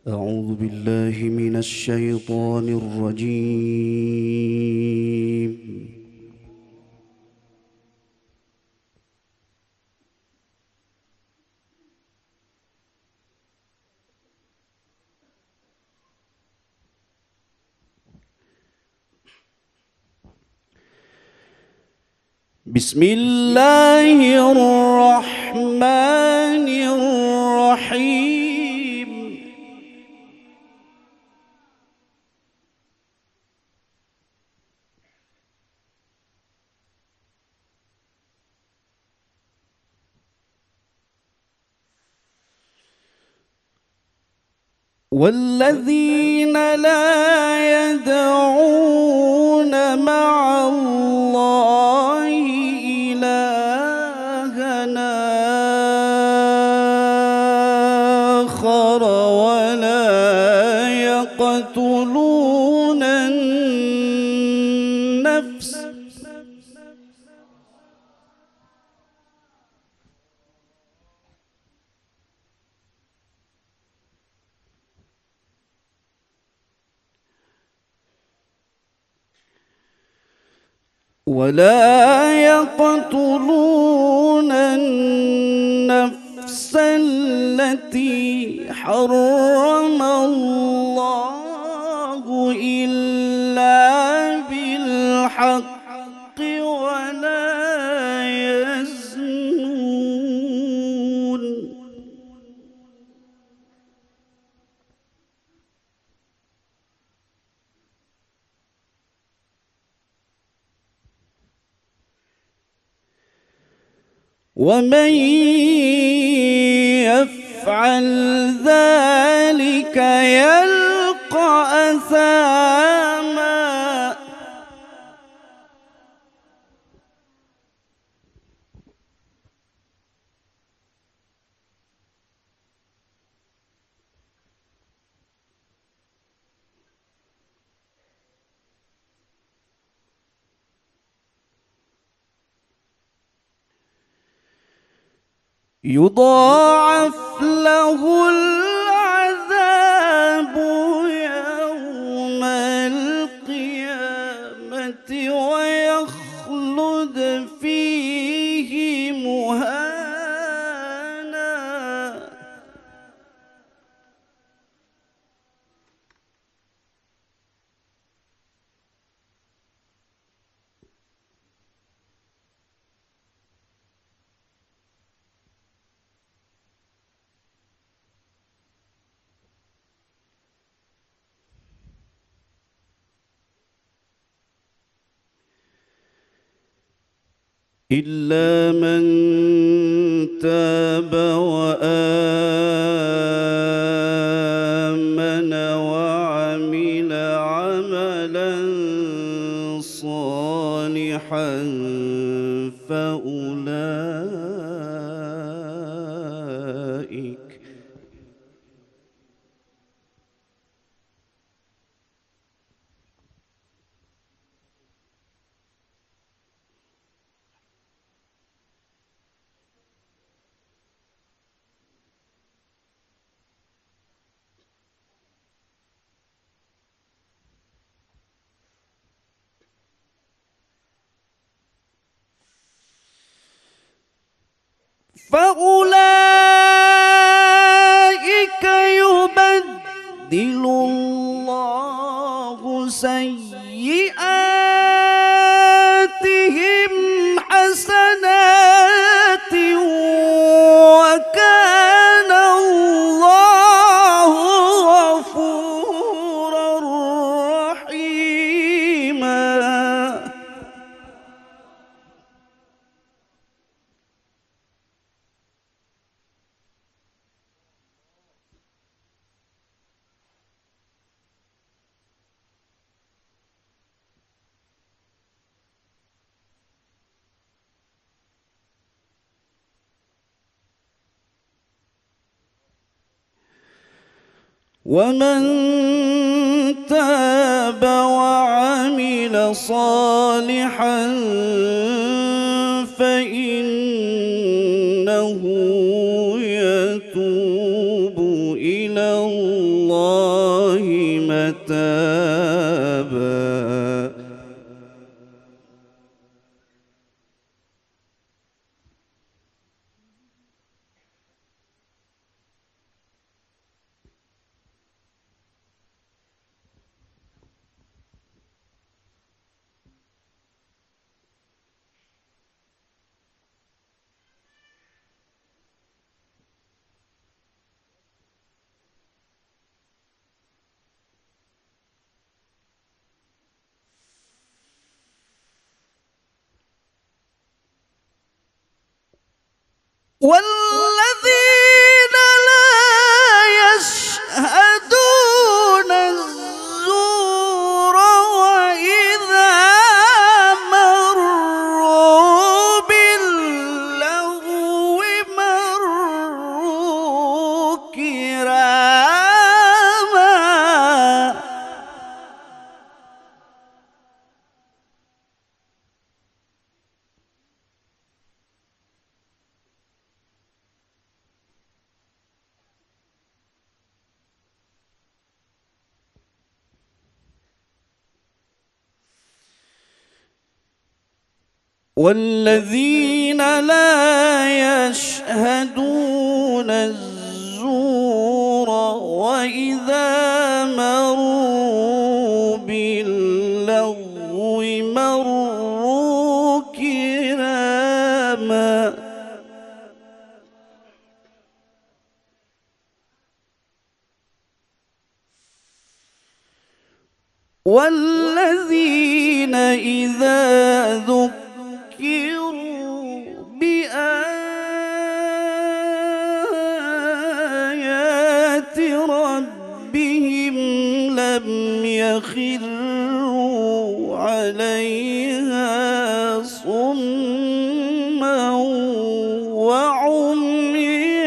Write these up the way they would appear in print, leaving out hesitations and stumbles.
أعوذ بالله من الشيطان الرجيم. بسم الله الرحمن الرحيم. والذين لا يدعون مع الله إلهًا آخر ولا يقتلون النفس التي حرم الله إلا بالحق ولا يزنون. ومن يفعل ذلك يلقى أثاما. يضاعف له العذاب يوم القيامة ويخلد فيه مهانا. إلا من تاب وآمن وعمل عملا صالحا فأولئك يبدل الله سيئاتهم حسنات وكان الله غفورا رحيما. ومن تاب وعمل صالحا فإنه يتوب إلى الله الله متابا. والذين لا يشهدون الزور وإذا مروا باللغو مروا كراما. والذين لا يشهدون الزور وإذا مروا باللغو مروا كراما. والذين إذا ذكروا بآيات ربهم لم يخروا عليها صما وعميانا.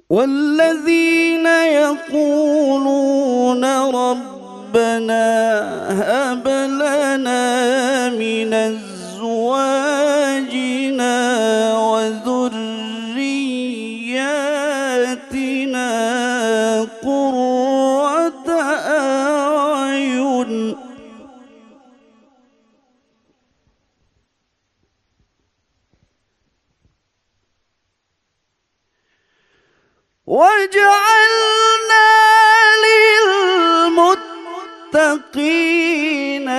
والذين يقولون ربنا هب لنا من أزواجنا وذرياتنا قرة أعين وجعلنا للمتقين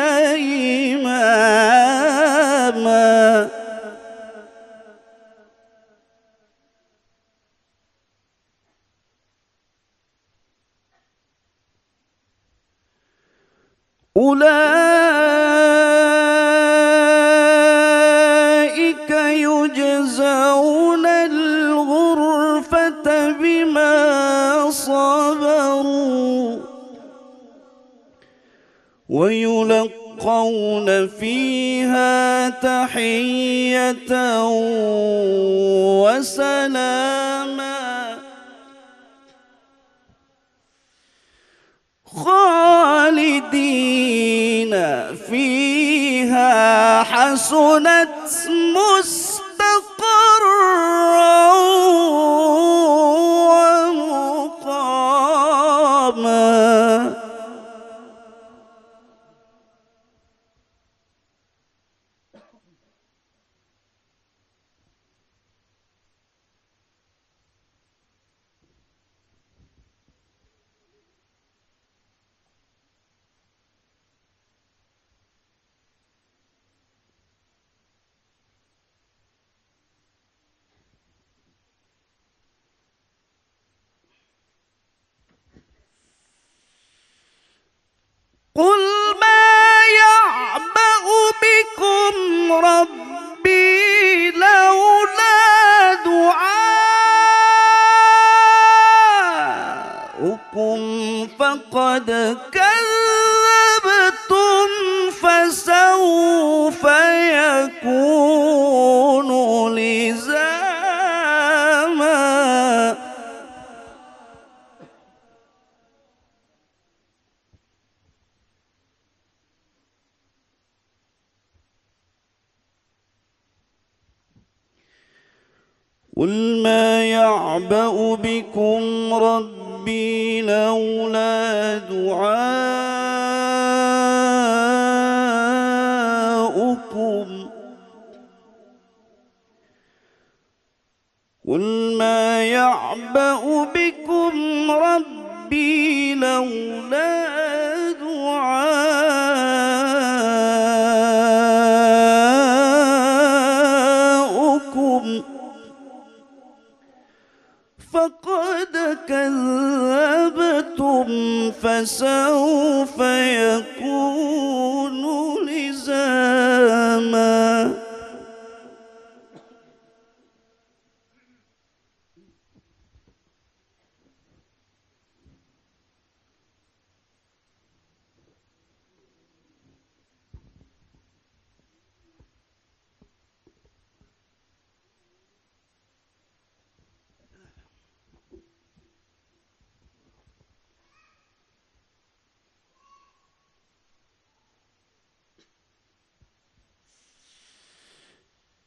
إماما. أولئك يجزون الغرفة بما صبروا ويلقون فيها تحية وسلاما خالدين فيها حسنت مستقرا ومقاما. قل ما يعبأ بكم ربي لولا دعاؤكم فقد كذبتم فسوف يكون لزاما. قل ما يعبأ بكم ربي لولا دعاؤكم قل ما يعبأ بكم ربي لولا دعاؤكم فقد كذبتم فسوف يكون لزاما.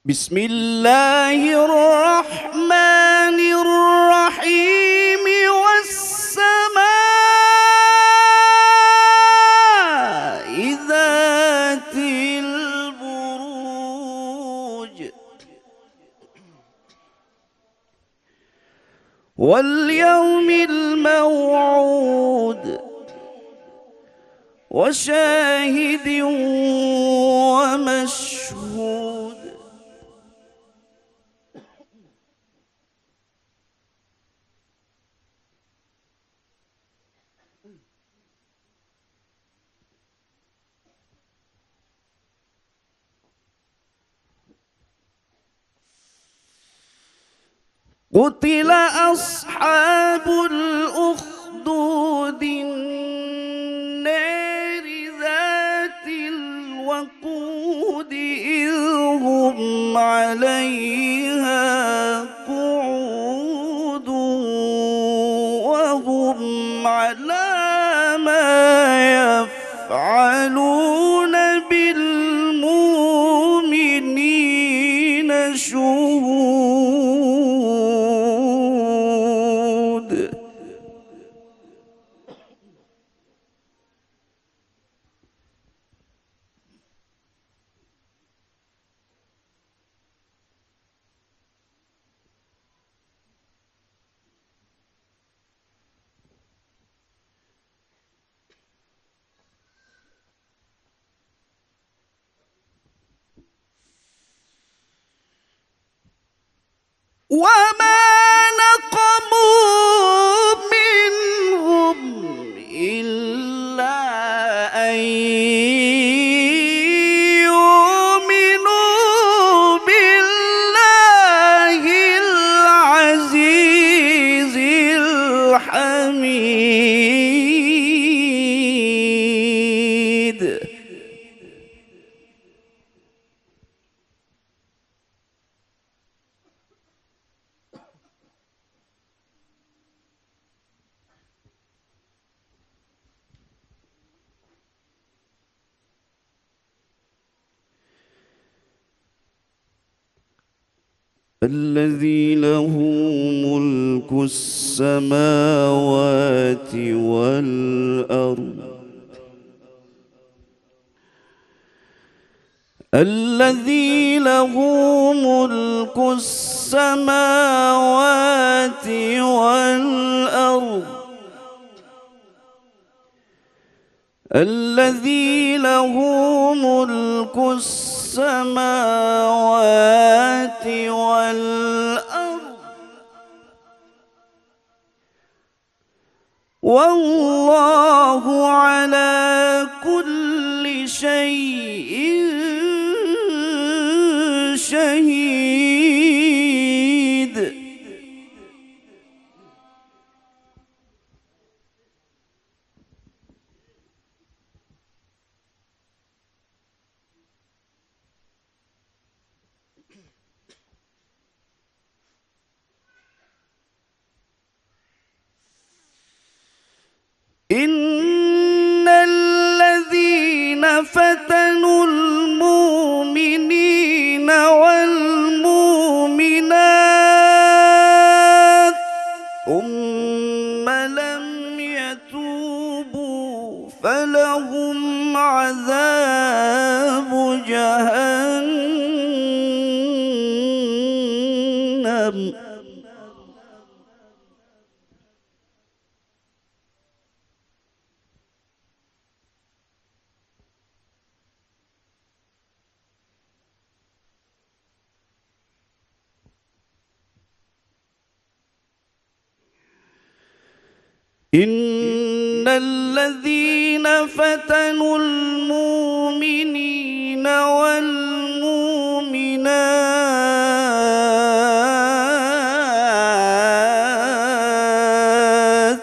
بسم الله الرحمن الرحيم والسماء ذات البروج واليوم الموعود وشاهد ومشهود. قتل أصحاب الأخدود النار ذات الوقود إذ هم عليها قعود وهم على ما يفعلون بالمؤمنين شهود. وما نقموا منهم إلا أن يؤمنوا بالله العزيز الحميد. الذي له ملك السماوات والأرض الذي له ملك السماوات والأرض الذي له ملك السماوات والأرض والله على كل شيء شهيد. إن الذين فتنوا المؤمنين والمؤمنات إن الذين فتنوا المؤمنين والمؤمنات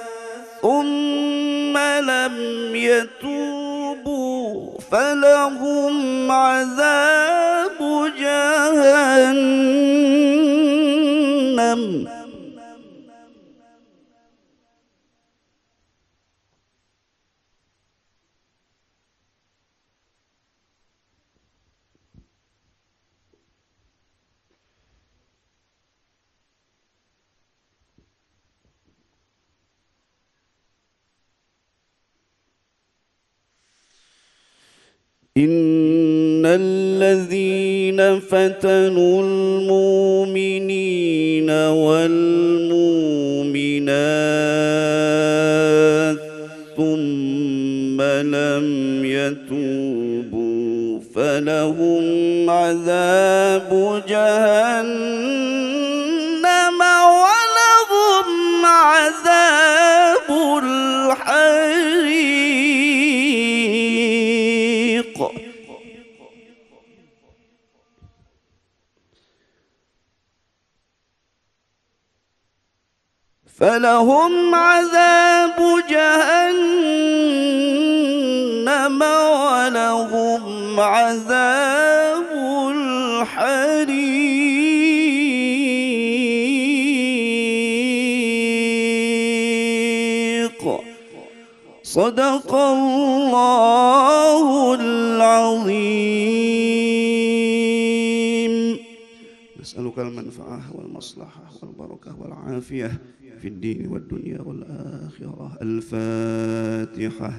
ثم لم يتوبوا فلهم عذاب جهنم إن الذين فتنوا المؤمنين والمؤمنات ثم لم يتوبوا فلهم عذاب جهنم ولهم عذاب الحريق فلهم عذاب جهنم ولهم عذاب الحريق صدق الله العظيم. نسألك المنفعة والمصلحة والبركة والعافية في الدين والدنيا والآخرة. الفاتحة.